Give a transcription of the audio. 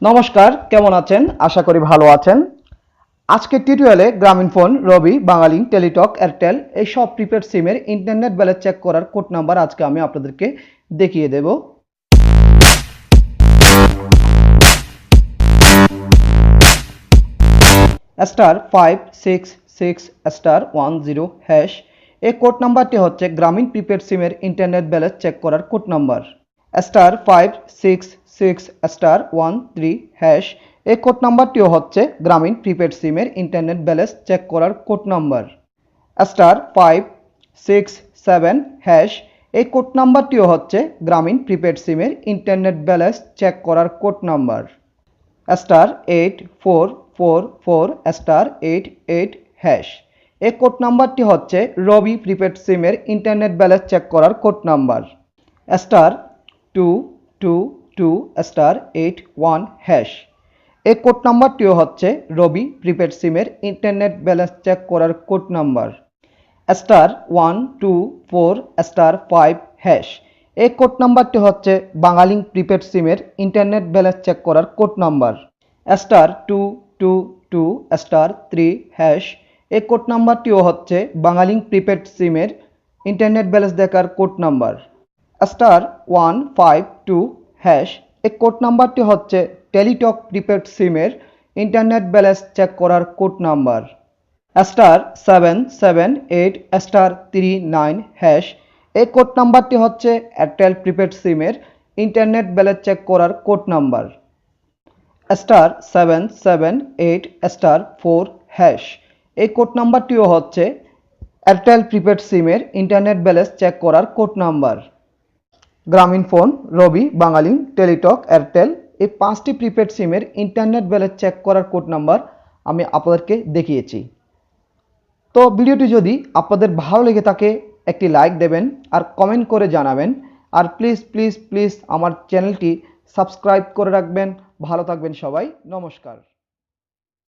নমস্কার, কেমন আছেন? আশা করি ভালো আছেন। আজকের টিউটোরিয়ালে গ্রামীণফোন, রবি, বাংলালিংক, টেলিটক, এয়ারটেল এই সব প্রিপেড সিমের ইন্টারনেট ব্যালেন্স চেক করার কোড নাম্বার আজকে আমি আপনাদেরকে দেখিয়ে দেব। *566*10# এই কোড নাম্বারটি হচ্ছে গ্রামীণ প্রিপেড সিমের ইন্টারনেট ব্যালেন্স চেক করার কোড নাম্বার। *566*13# এই কোড নাম্বারটিও হচ্ছে গ্রামীণ প্রিপেড সিমের ইন্টারনেট ব্যালেন্স চেক করার কোড নাম্বার। *567# এই কোড নাম্বারটিও হচ্ছে গ্রামীণ প্রিপেড সিমের ইন্টারনেট ব্যালেন্স চেক করার কোড নাম্বার। *8444*88# এই কোড নাম্বারটি হচ্ছে রবি প্রিপেড সিমের ইন্টারনেট ব্যালেন্স চেক করার কোড নাম্বার। *222*81# এই কোড নাম্বারটিও হচ্ছে রবি প্রিপেড সিমের ইন্টারনেট ব্যালেন্স চেক করার কোড নাম্বার। *124*5# এই কোড নাম্বারটি হচ্ছে বাংলালিংক প্রিপেড সিমের ইন্টারনেট ব্যালেন্স চেক করার কোড নাম্বার। *222*3# এই কোড নাম্বারটিও হচ্ছে বাংলালিংক প্রিপেড সিমের ইন্টারনেট ব্যালেন্স দেখার কোড নাম্বার। *152# এই কোড নাম্বারটি হচ্ছে টেলিটক প্রিপেড সিমের ইন্টারনেট ব্যালেন্স চেক করার কোড নাম্বার। *778*39# এই কোড নাম্বারটি হচ্ছে এয়ারটেল প্রিপেড সিমের ইন্টারনেট ব্যালেন্স চেক করার কোড নাম্বার। *778*4# এই কোড নাম্বারটিও হচ্ছে এয়ারটেল প্রিপেড সিমের ইন্টারনেট ব্যালেন্স চেক করার কোড নাম্বার। গ্রামীণফোন, রবি, বাংলালিংক, টেলিটক, এয়ারটেল এই 5টি প্রিপেড সিমের ইন্টারনেট ব্যালেন্স চেক করার কোড নাম্বার আমি আপনাদেরকে দেখিয়েছি। তো ভিডিওটি যদি আপনাদের ভালো লেগে থাকে একটি লাইক দেবেন আর কমেন্ট করে জানাবেন। আর প্লিজ প্লিজ প্লিজ আমার চ্যানেলটি সাবস্ক্রাইব করে রাখবেন। ভালো থাকবেন সবাই। নমস্কার।